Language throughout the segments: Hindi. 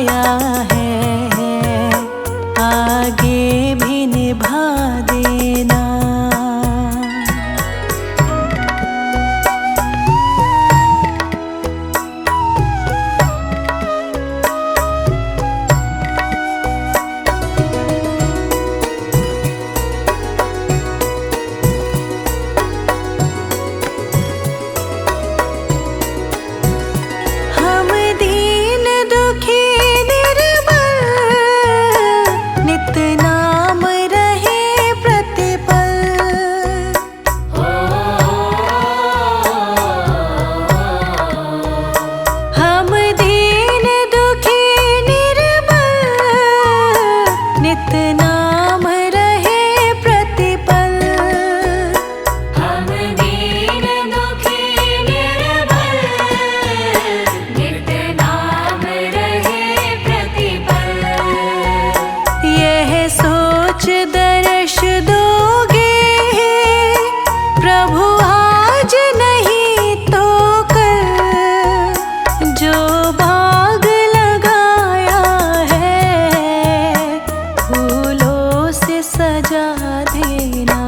निभाया है, आगे भी निभा देना। दर्श दोगे प्रभु आज नहीं तो कल, जो बाग लगाया है फूलों से सजा देना।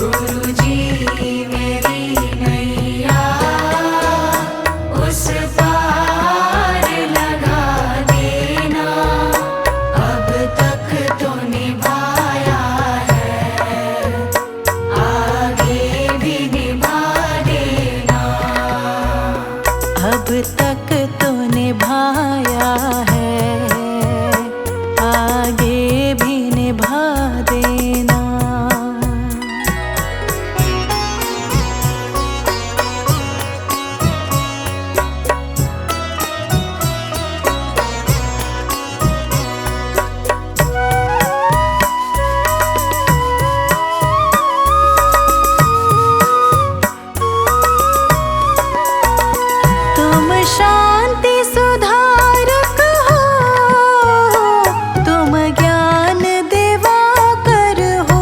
गुरुजी मेरी नैया उस पार लगा देना, अब तक तो निभाया है, आगे भी निभा देना। अब तक तो निभाया है, आगे भी निभा देना। शांति सुधारक हो, तुम ज्ञान दिवाकर हो।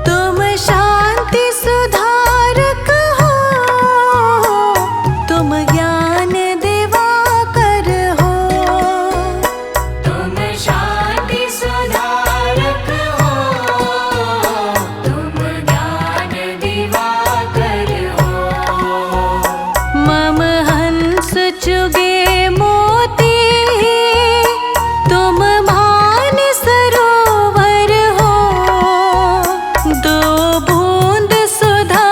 तुम शांति सुधारक हो, तुम ज्ञान दिवाकर हो। तुम शांति सुधारक हो, मम हंस चुगे मोती, तुम मान सरोवर हो। दो बूंद सुधा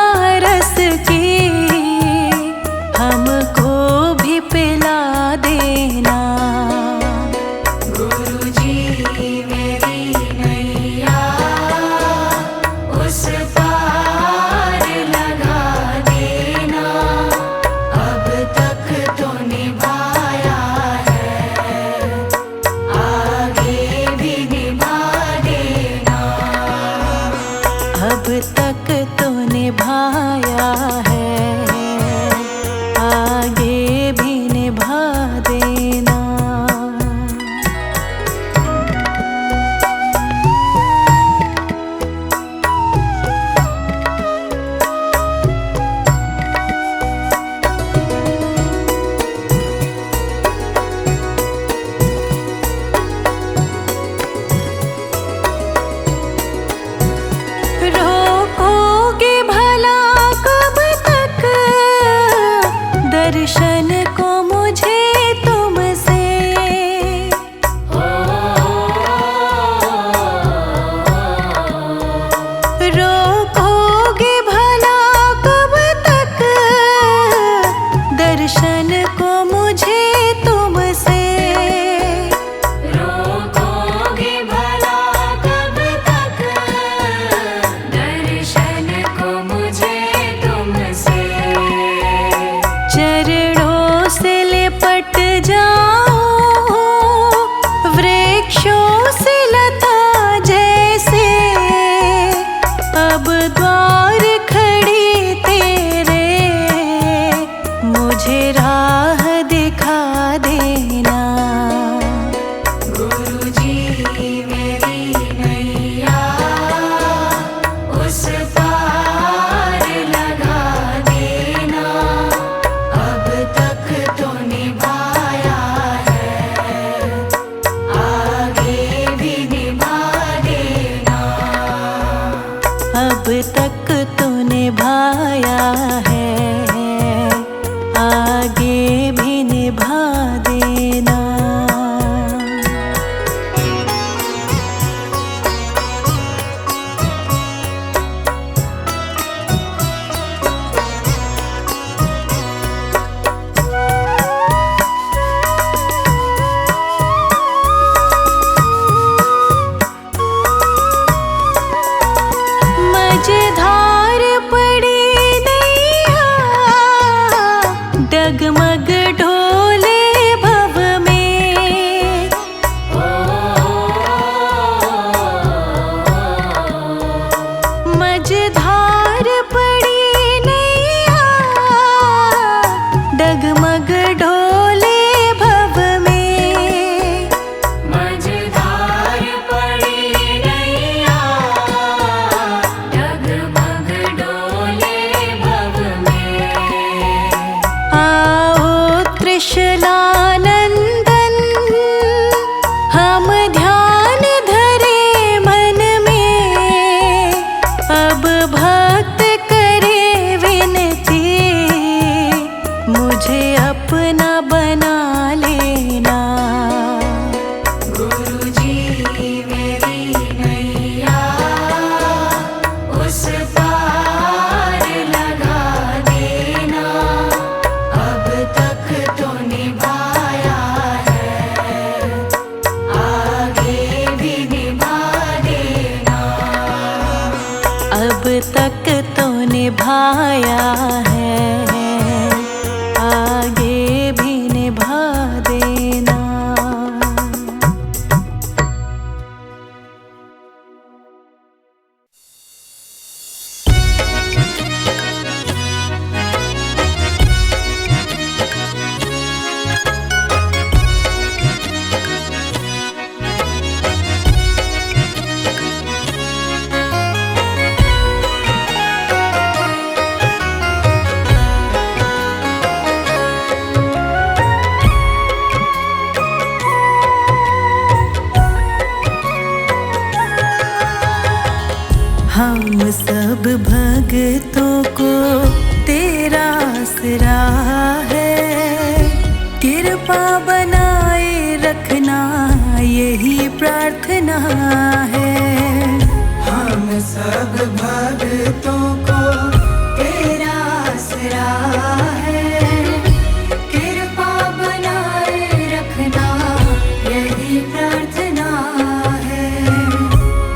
रस की हमको भी पिला देना। गुरुजी मेरी नैया उस पार लगा देना, अब तक तो निभाया है, आगे भी निभा देना। अब तक तो निभाया है, आगे भी निभा देना। रोकोगे भला कब तक है, आगे भी निभा देना। मझधार पड़ी नैया, डगमग ढोले भव में। मझधार पड़ी नैया, डगमग ढोले भव में। मझधार पड़ी नैया, डगमग डोले भव में। आओ त्रिशलानंदन, हम ध्यान धरे मन में। अब भक्त करे विनती, मुझे अपना बना लेना। गुरुजी मेरी नैया उस पार लगा देना। अब तक तो निभाया है, आगे भी निभा देना। अब तक तो निभाया है, आगे भी निभा देना। हम सब भक्तों को तेरा आसरा है, कृपा बनाए रखना यही प्रार्थना है। हम सब भक्तों को तेरा आसरा है, कृपा बनाए रखना यही प्रार्थना है।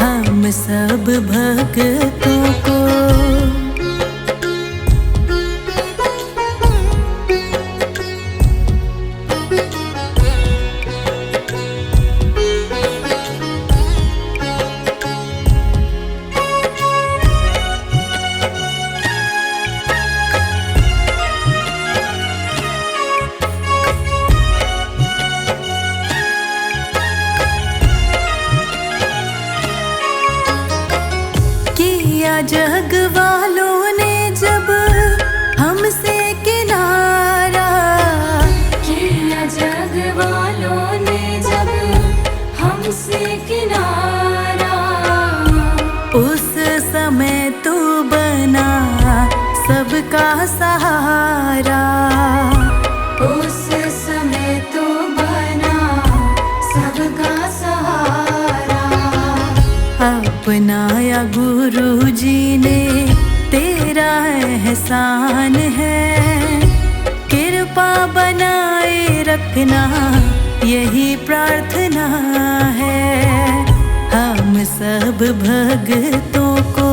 हम सब भक्तों को किया जग वालों ने जब हमसे किनारा। किया जग वालों ने जब हमसे किनारा। उस समय तू बना सबका सहारा। उस समय तो बना सबका सहारा। अपनाया गुरु जी ने तेरा एहसान है, कृपा बनाए रखना यही प्रार्थना है। हम सब भक्तों को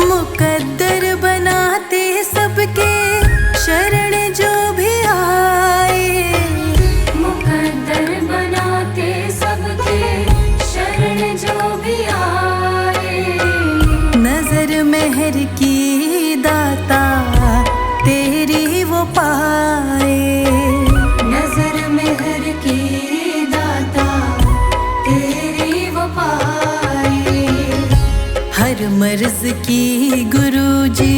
मुकर मर्ज की गुरुजी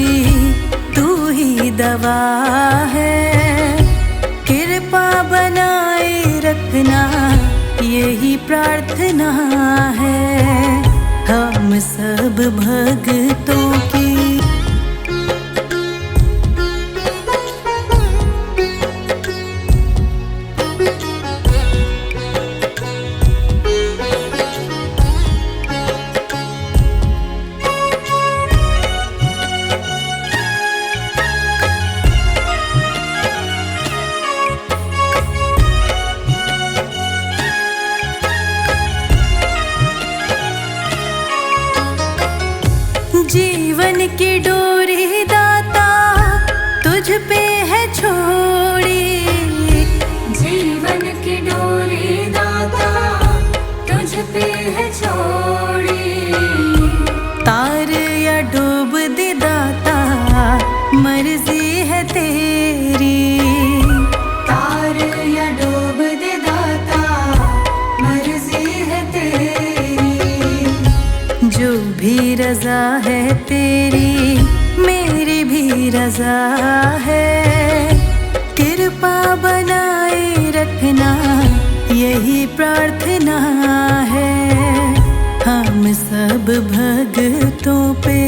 तू ही दवा है। कृपा बनाए रखना यही प्रार्थना है हम सब भक्तों की। जीवन की डोरी दाता तुझ पे है छोड़ी। जीवन की डोरी दाता तुझ पे है छोड़ी। तार या डूब दे दाता मर्जी है तेरी। तार या डूब दे दाता मर्जी है तेरी। जो भी रजा है तेरी मेरी भी रजा है। कृपा बनाए रखना यही प्रार्थना है हम सब भक्तों पे।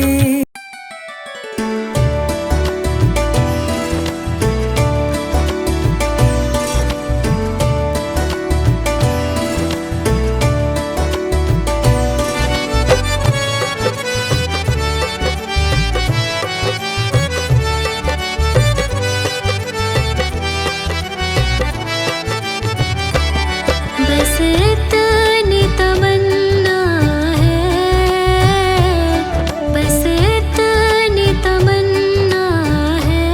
बस इतनी तमन्ना है, बस इतनी तमन्ना है,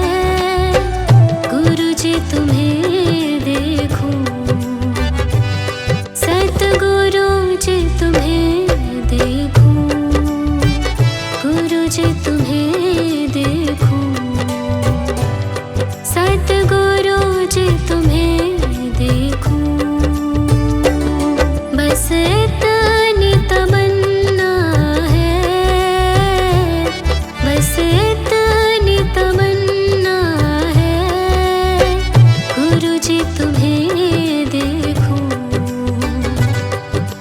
गुरुजी तुम्हें देखूं, सतगुरुजी तुम्हें देखूं, गुरुजी तुम्हें देखूं, सतगुरुजी तुम्हें देखूं। बस इतनी तमन्ना है, बस इतनी तमन्ना है, गुरुजी तुम्हें देखूं,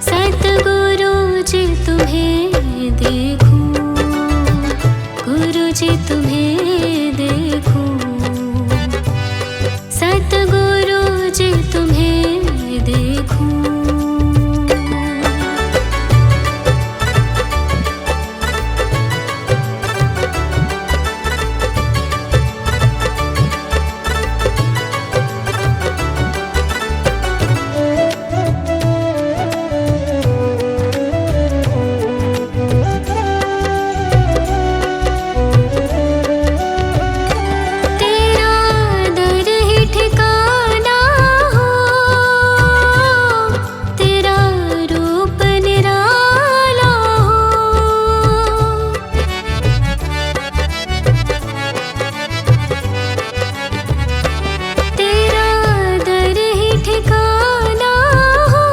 सतगुरुजी तुम्हें देखूं, गुरुजी तुम्हें देखूं, सतगुरुजी तुम्हें देखूं। तेरा दर ही ठिकाना हो, तेरा रूप निराला हो, तेरा दर ही ठिकाना हो,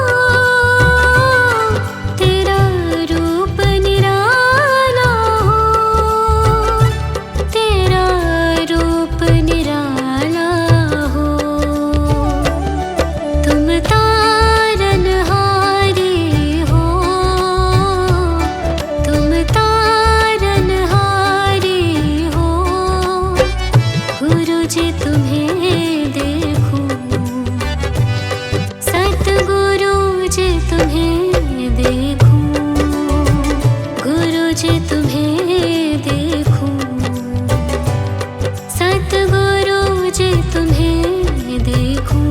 तेरा रूप निराला हो, तेरा रूप निराला हो। तुम तारनहारी हो, तुम तारनहारी हो, गुरुजी तुम्हें देखूं, सतगुरुजी तुम्हें देखूं, गुरुजी तुम्हें देखूं, सतगुरुजी तुम्हें देखूं।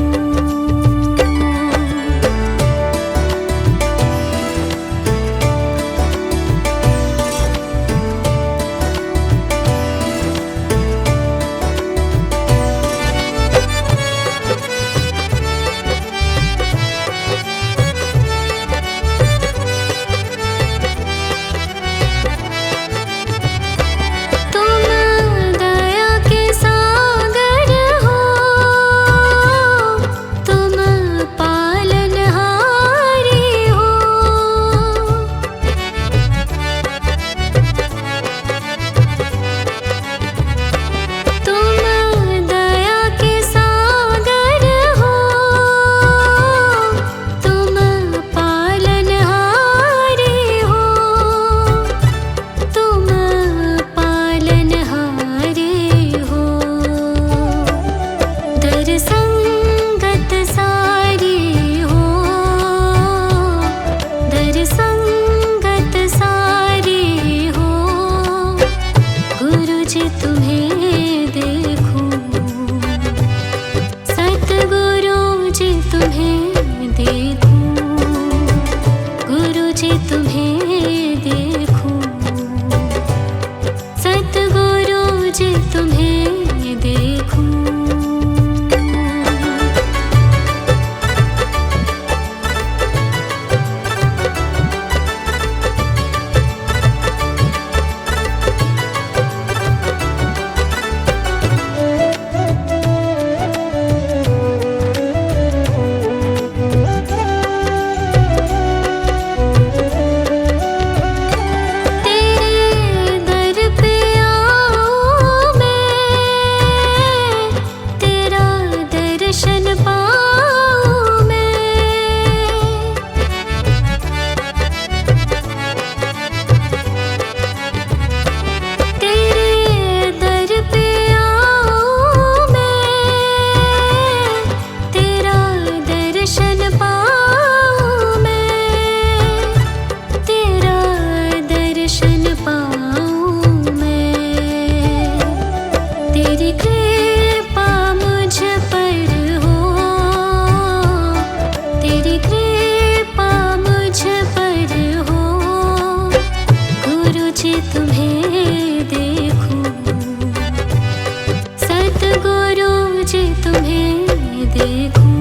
देखूं,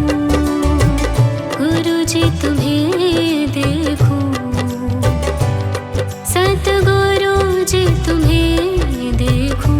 गुरु जी तुम्हें देखूं, सतगुरु जी तुम्हें देखूं।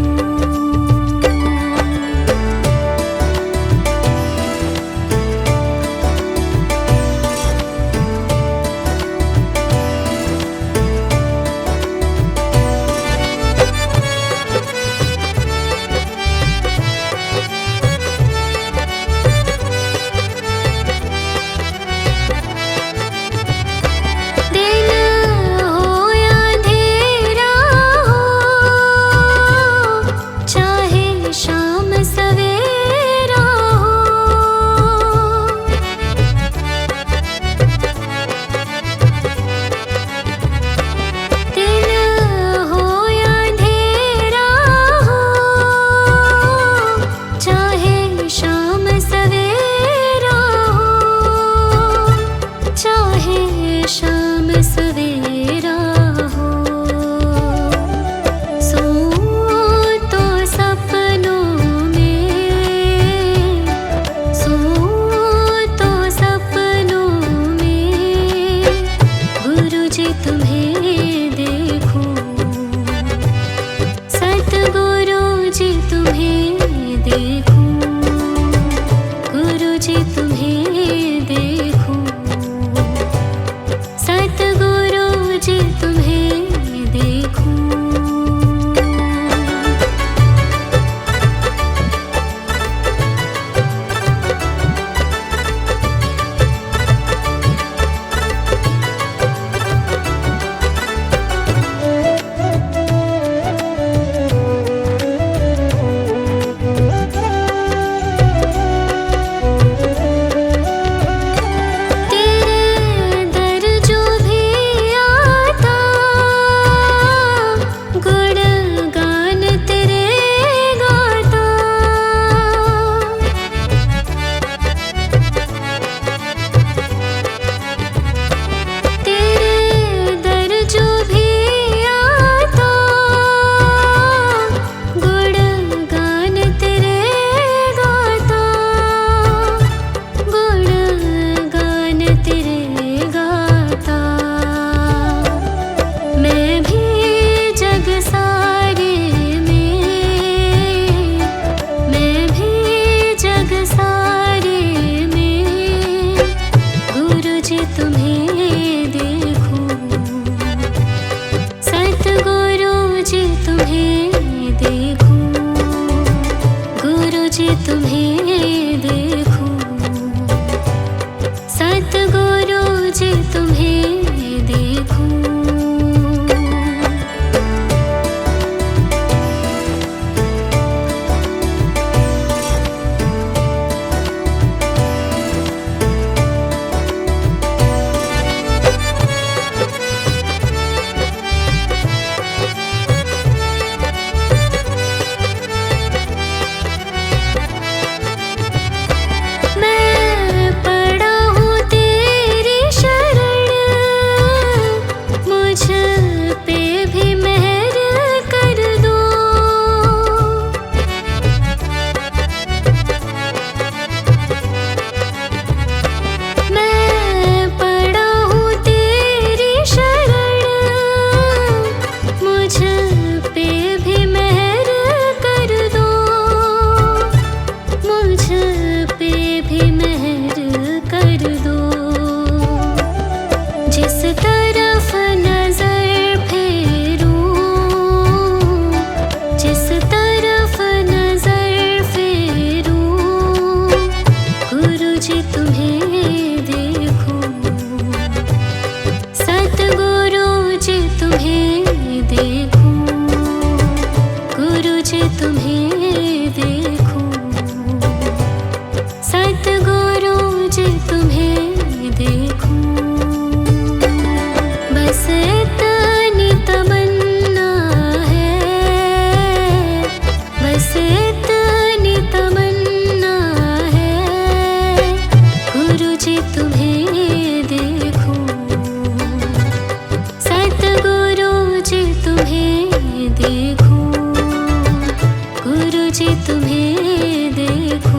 तुम्हें देखूं,